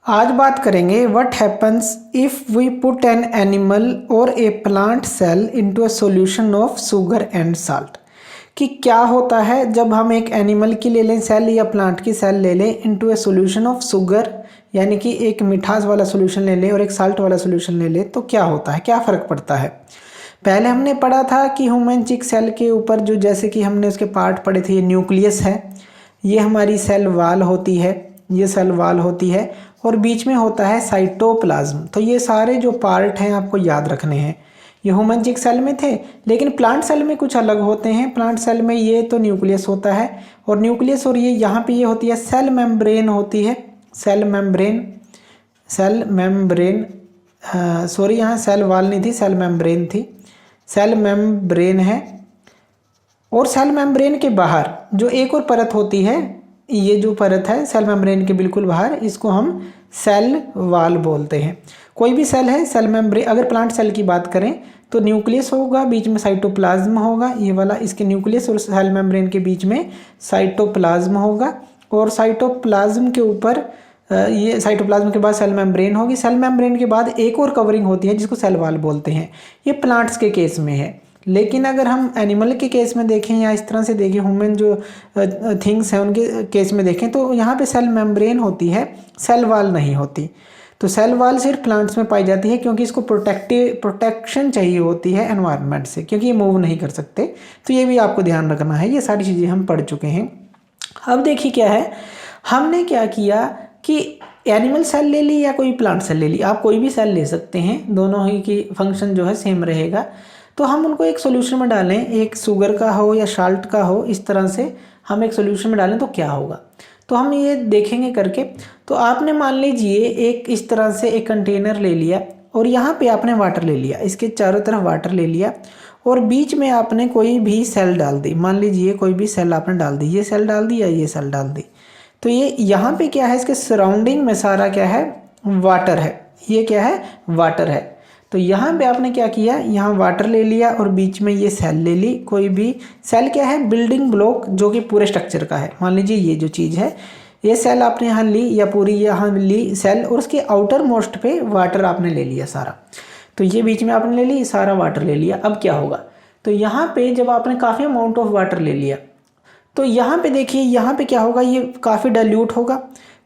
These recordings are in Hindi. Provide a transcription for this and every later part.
आज बात करेंगे what happens if we put an animal or a plant cell into a solution of sugar and salt. कि क्या होता है जब हम एक एनिमल की ले लें सेल या प्लांट की सेल ले लें into a solution of sugar, यानी कि एक मिठास वाला सॉल्यूशन ले लें और एक साल्ट वाला सॉल्यूशन ले लें, तो क्या होता है, क्या फ़र्क पड़ता है। पहले हमने पढ़ा था कि ह्यूमन चिक सेल के ऊपर जो जैसे कि हमने उसके पार्ट पढ़े थे, ये न्यूक्लियस है, ये हमारी सेल वाल होती है, ये सेल वाल होती है और बीच में होता है साइटोप्लाज्म। तो ये सारे जो पार्ट हैं आपको याद रखने हैं। ये ह्यूमन चिक सेल में थे, लेकिन प्लांट सेल में कुछ अलग होते हैं। प्लांट सेल में ये तो न्यूक्लियस होता है और न्यूक्लियस और ये यहाँ पे ये होती है सेल मेम्ब्रेन होती है, सेल मेम्ब्रेन सॉरी यहाँ सेल वाल नहीं थी, सेल मेम्ब्रेन थी, सेल मेम्ब्रेन है। और सेल मेम्ब्रेन के बाहर जो एक और परत होती है, ये जो परत है सेल मेम्ब्रेन के बिल्कुल बाहर, इसको हम सेल वाल बोलते हैं। कोई भी सेल है सेल मेम्ब्रेन, अगर प्लांट सेल की बात करें तो न्यूक्लियस होगा, बीच में साइटोप्लाज्म होगा, ये वाला, इसके न्यूक्लियस और सेल मेम्ब्रेन के बीच में साइटोप्लाज्म होगा और साइटोप्लाज्म के ऊपर ये साइटोप्लाज्म के बाद सेल मेम्ब्रेन होगी। सेल मेम्ब्रेन के बाद एक और कवरिंग होती है जिसको सेल वाल बोलते हैं। ये प्लांट्स के केस में है, लेकिन अगर हम एनिमल के केस में देखें या इस तरह से देखें, ह्यूमन जो थिंग्स हैं उनके केस में देखें, तो यहाँ पे सेल मेम्ब्रेन होती है, सेल वाल नहीं होती। तो सेल वाल सिर्फ प्लांट्स में पाई जाती है क्योंकि इसको प्रोटेक्शन चाहिए होती है एनवायरनमेंट से, क्योंकि ये मूव नहीं कर सकते। तो ये भी आपको ध्यान रखना है, ये सारी चीज़ें हम पढ़ चुके हैं। अब देखिए क्या है, हमने क्या किया कि एनिमल सेल ले ली या कोई प्लांट सेल ले ली, आप कोई भी सेल ले सकते हैं, दोनों ही की फंक्शन जो है सेम रहेगा। तो हम उनको एक सॉल्यूशन में डालें, एक शुगर का हो या साल्ट का हो, इस तरह से हम एक सॉल्यूशन में डालें तो क्या होगा, तो हम ये देखेंगे करके। तो आपने मान लीजिए एक इस तरह से एक कंटेनर ले लिया और यहाँ पे आपने वाटर ले लिया, इसके चारों तरफ वाटर ले लिया और बीच में आपने कोई भी सेल डाल दी। मान लीजिए कोई भी सेल आपने डाल दी, ये सेल डाल दी या ये सेल डाल दी। तो ये यहाँ पे क्या है, इसके सराउंडिंग में सारा क्या है, वाटर है, ये क्या है, वाटर है। तो यहाँ पे आपने क्या किया, यहाँ वाटर ले लिया और बीच में ये सेल ले ली। कोई भी सेल क्या है, बिल्डिंग ब्लॉक जो कि पूरे स्ट्रक्चर का है। मान लीजिए ये जो चीज़ है, ये सेल आपने यहाँ ली या पूरी यहाँ ली सेल और उसके आउटर मोस्ट पे वाटर आपने ले लिया सारा। तो ये बीच में आपने ले ली, सारा वाटर ले लिया। अब क्या होगा, तो यहाँ पे जब आपने काफ़ी अमाउंट ऑफ वाटर ले लिया तो यहाँ पे देखिए, यहाँ पे क्या होगा, ये काफ़ी डाइल्यूट होगा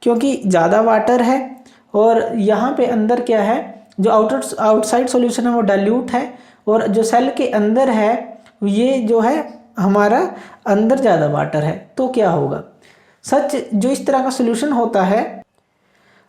क्योंकि ज़्यादा वाटर है और यहाँ पे अंदर क्या है, जो आउटसाइड सॉल्यूशन है वो डाइल्यूट है और जो सेल के अंदर है ये जो है हमारा अंदर ज़्यादा वाटर है। तो क्या होगा, सच जो इस तरह का सॉल्यूशन होता है।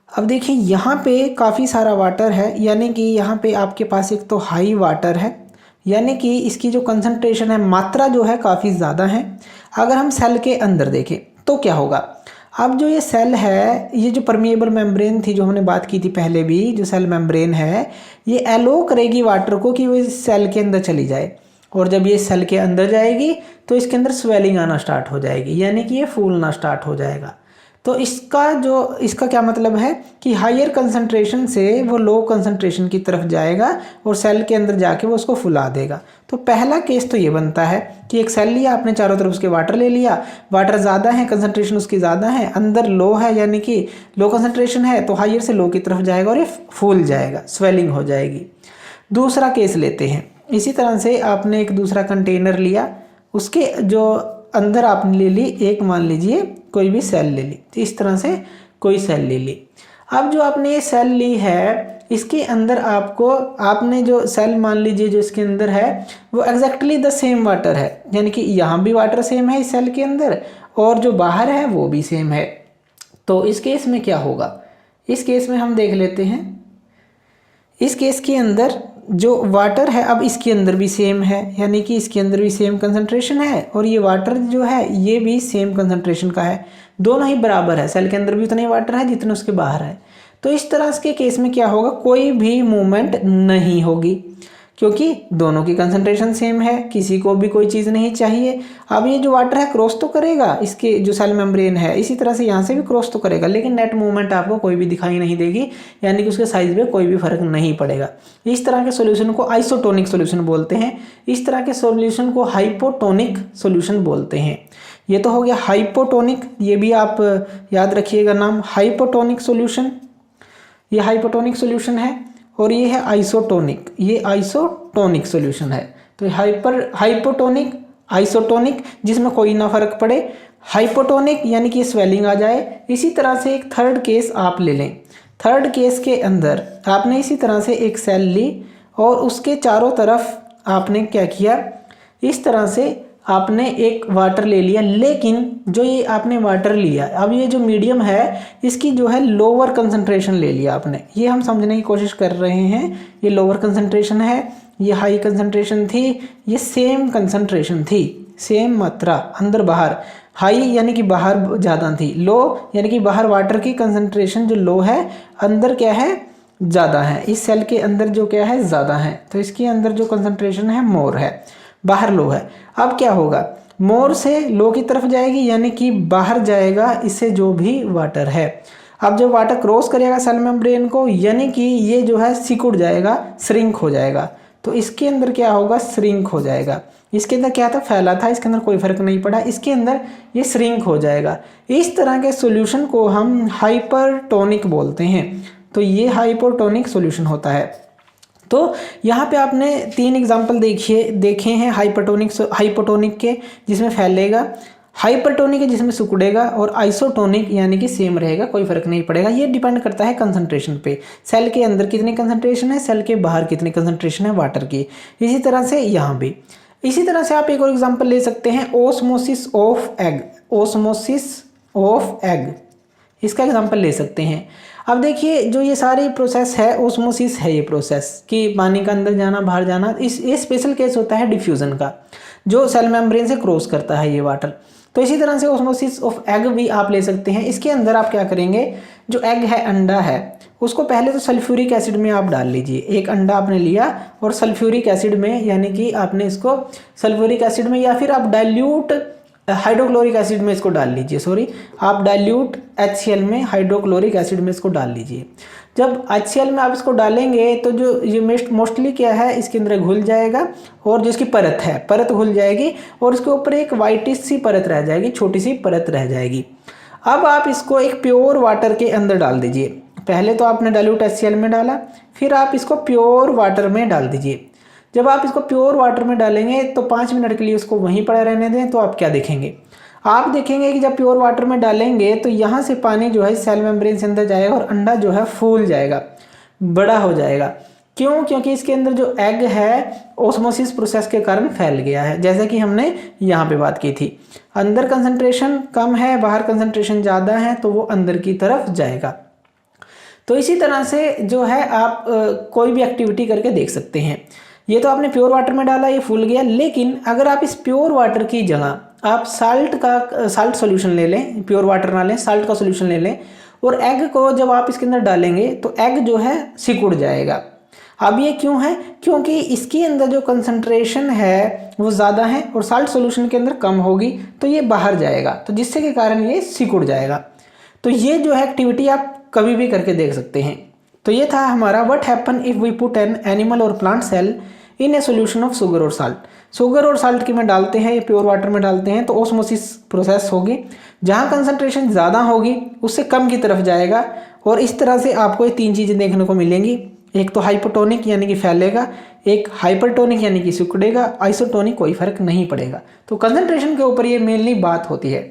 अब देखिए यहाँ पे काफ़ी सारा वाटर है, यानी कि यहाँ पे आपके पास एक तो हाई वाटर है, यानी कि इसकी जो कंसंट्रेशन है, मात्रा जो है काफ़ी ज़्यादा है। अगर हम सेल के अंदर देखें तो क्या होगा, अब जो ये सेल है, ये जो परमिएबल मेम्ब्रेन थी जो हमने बात की थी पहले भी, जो सेल मेम्ब्रेन है ये एलो करेगी वाटर को कि वो इस सेल के अंदर चली जाए। और जब ये सेल के अंदर जाएगी तो इसके अंदर स्वेलिंग आना स्टार्ट हो जाएगी, यानी कि ये फूलना स्टार्ट हो जाएगा। तो इसका क्या मतलब है कि हायर कंसंट्रेशन से वो लो कंसंट्रेशन की तरफ जाएगा और सेल के अंदर जाके वो उसको फुला देगा। तो पहला केस तो ये बनता है कि एक सेल लिया आपने, चारों तरफ उसके वाटर ले लिया, वाटर ज़्यादा है, कंसंट्रेशन उसकी ज़्यादा है, अंदर लो है यानी कि लो कंसंट्रेशन है, तो हायर से लो की तरफ जाएगा और ये फूल जाएगा, स्वेलिंग हो जाएगी। दूसरा केस लेते हैं, इसी तरह से आपने एक दूसरा कंटेनर लिया, उसके जो अंदर आपने ले ली एक, मान लीजिए कोई भी सेल ले ली, तो इस तरह से कोई सेल ले ली। अब जो आपने ये सेल ली है इसके अंदर आपने जो सेल मान लीजिए जो इसके अंदर है वो एग्जैक्टली द सेम वाटर है, यानी कि यहाँ भी वाटर सेम है इस सेल के अंदर और जो बाहर है वो भी सेम है। तो इस केस में क्या होगा, इस केस में हम देख लेते हैं। इस केस के अंदर जो वाटर है अब इसके अंदर भी सेम है, यानी कि इसके अंदर भी सेम कंसंट्रेशन है और ये वाटर जो है ये भी सेम कंसंट्रेशन का है, दोनों ही बराबर है। सेल के अंदर भी उतना ही वाटर है जितना उसके बाहर है। तो इस तरह के केस में क्या होगा, कोई भी मूवमेंट नहीं होगी क्योंकि दोनों की कंसंट्रेशन सेम है, किसी को भी कोई चीज़ नहीं चाहिए। अब ये जो वाटर है क्रॉस तो करेगा, इसके जो सेल मेम्ब्रेन है इसी तरह से यहाँ से भी क्रॉस तो करेगा, लेकिन नेट मूवमेंट आपको कोई भी दिखाई नहीं देगी, यानी कि उसके साइज में कोई भी फर्क नहीं पड़ेगा। इस तरह के सॉल्यूशन को आइसोटोनिक सॉल्यूशन बोलते हैं, इस तरह के सॉल्यूशन को हाइपोटोनिक सॉल्यूशन बोलते हैं। ये तो हो गया हाइपोटोनिक, ये भी आप याद रखिएगा नाम, हाइपोटोनिक सॉल्यूशन। ये हाइपोटोनिक सॉल्यूशन है और ये है आइसोटोनिक, ये आइसोटोनिक सॉल्यूशन है। तो हाइपोटोनिक, आइसोटोनिक जिसमें कोई ना फर्क पड़े, हाइपोटोनिक यानी कि स्वेलिंग आ जाए। इसी तरह से एक थर्ड केस आप ले लें। थर्ड केस के अंदर आपने इसी तरह से एक सेल ली और उसके चारों तरफ आपने क्या किया, इस तरह से आपने एक वाटर ले लिया, लेकिन जो ये आपने वाटर लिया, अब ये जो मीडियम है इसकी जो है लोअर कंसंट्रेशन ले लिया आपने। ये हम समझने की कोशिश कर रहे हैं, ये लोअर कंसंट्रेशन है, ये हाई कंसंट्रेशन थी, ये सेम कंसंट्रेशन थी, सेम मात्रा अंदर बाहर। हाई यानी कि बाहर ज़्यादा थी, लो यानी कि बाहर वाटर की कंसंट्रेशन जो लो है, अंदर क्या है ज़्यादा है। इस सेल के अंदर जो क्या है ज़्यादा है, तो इसके अंदर जो कंसंट्रेशन है मोर है, बाहर लो है। अब क्या होगा, मोर से लो की तरफ जाएगी यानी कि बाहर जाएगा इससे जो भी वाटर है। अब जब वाटर क्रॉस करेगा सेल मेम्ब्रेन को यानी कि ये जो है सिकुड़ जाएगा, श्रिंक हो जाएगा। तो इसके अंदर क्या होगा, श्रिंक हो जाएगा। इसके अंदर क्या था, फैला था, इसके अंदर कोई फर्क नहीं पड़ा, इसके अंदर ये श्रिंक हो जाएगा। इस तरह के सॉल्यूशन को हम हाइपरटोनिक बोलते हैं। तो ये हाइपरटोनिक सॉल्यूशन होता है। तो यहाँ पे आपने 3 एग्जाम्पल देखे हैं हाइपोटोनिक के जिसमें फैलेगा, हाइपरटोनिक है जिसमें सिकुड़ेगा, और आइसोटोनिक यानी कि सेम रहेगा, कोई फर्क नहीं पड़ेगा। ये डिपेंड करता है कंसंट्रेशन पे, सेल के अंदर कितनी कंसंट्रेशन है, सेल के बाहर कितनी कंसंट्रेशन है वाटर की। इसी तरह से यहाँ भी इसी तरह से आप एक और एग्जांपल ले सकते हैं, osmosis of egg. Osmosis of egg, इसका एग्जांपल ले सकते हैं। अब देखिए जो ये सारी प्रोसेस है, ओस्मोसिस है ये प्रोसेस कि पानी का अंदर जाना बाहर जाना। ये स्पेशल केस होता है डिफ्यूज़न का, जो सेल मेम्ब्रेन से क्रॉस करता है ये वाटर। तो इसी तरह से ओस्मोसिस ऑफ एग भी आप ले सकते हैं। इसके अंदर आप क्या करेंगे, जो एग है, अंडा है, उसको पहले तो सल्फ्यूरिक एसिड में आप डाल लीजिए। एक अंडा आपने लिया और सल्फ्यूरिक एसिड में, यानी कि आपने इसको सल्फ्यूरिक एसिड में या फिर आप डाइल्यूट हाइड्रोक्लोरिक एसिड में इसको डाल लीजिए। आप डाइल्यूट HCl में हाइड्रोक्लोरिक एसिड में इसको डाल लीजिए। जब HCl में आप इसको डालेंगे तो जो ये मोस्टली क्या है, इसके अंदर घुल जाएगा और जो इसकी परत है, परत घुल जाएगी और इसके ऊपर एक वाइटिश सी परत रह जाएगी, छोटी सी परत रह जाएगी। अब आप इसको एक प्योर वाटर के अंदर डाल दीजिए। पहले तो आपने डाइल्यूट HCl में डाला, फिर आप इसको प्योर वाटर में डाल दीजिए। जब आप इसको प्योर वाटर में डालेंगे तो 5 मिनट के लिए उसको वहीं पड़ा रहने दें। तो आप क्या देखेंगे, आप देखेंगे कि जब प्योर वाटर में डालेंगे तो यहाँ से पानी जो है सेल मेम्ब्रेन से अंदर जाएगा और अंडा जो है फूल जाएगा, बड़ा हो जाएगा। क्यों, क्योंकि इसके अंदर जो एग है ओस्मोसिस प्रोसेस के कारण फैल गया है, जैसे कि हमने यहाँ पे बात की थी। अंदर कंसंट्रेशन कम है, बाहर कंसंट्रेशन ज़्यादा है, तो वो अंदर की तरफ जाएगा। तो इसी तरह से जो है आप कोई भी एक्टिविटी करके देख सकते हैं। ये तो आपने प्योर वाटर में डाला, ये फूल गया, लेकिन अगर आप इस प्योर वाटर की जगह आप साल्ट सॉल्यूशन ले लें, प्योर वाटर ना लें, साल्ट का सॉल्यूशन ले लें, और एग को जब आप इसके अंदर डालेंगे तो एग जो है सिकुड़ जाएगा। अब ये क्यों है, क्योंकि इसके अंदर जो कंसंट्रेशन है वो ज़्यादा है और साल्ट सॉल्यूशन के अंदर कम होगी, तो ये बाहर जाएगा, तो जिससे के कारण ये सिकुड़ जाएगा। तो ये जो है एक्टिविटी आप कभी भी करके देख सकते हैं। तो ये था हमारा what happen if we put an animal और plant cell in a solution of sugar और साल्ट। शुगर और साल्ट की में डालते हैं, ये प्योर वाटर में डालते हैं, तो ओस्मोसिस प्रोसेस होगी। जहाँ कंसंट्रेशन ज़्यादा होगी उससे कम की तरफ जाएगा, और इस तरह से आपको ये 3 चीज़ें देखने को मिलेंगी। एक तो हाइपोटोनिक यानी कि फैलेगा, एक हाइपरटोनिक यानी कि सिकुड़ेगा, आइसोटोनिक कोई फर्क नहीं पड़ेगा। तो कंसंट्रेशन के ऊपर ये मेनली बात होती है।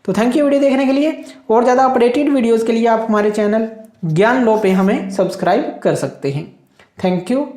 तो थैंक यू वीडियो देखने के लिए, और ज़्यादा अपडेटेड वीडियोज़ के लिए आप हमारे चैनल ज्ञान लो पे हमें सब्सक्राइब कर सकते हैं। Thank you.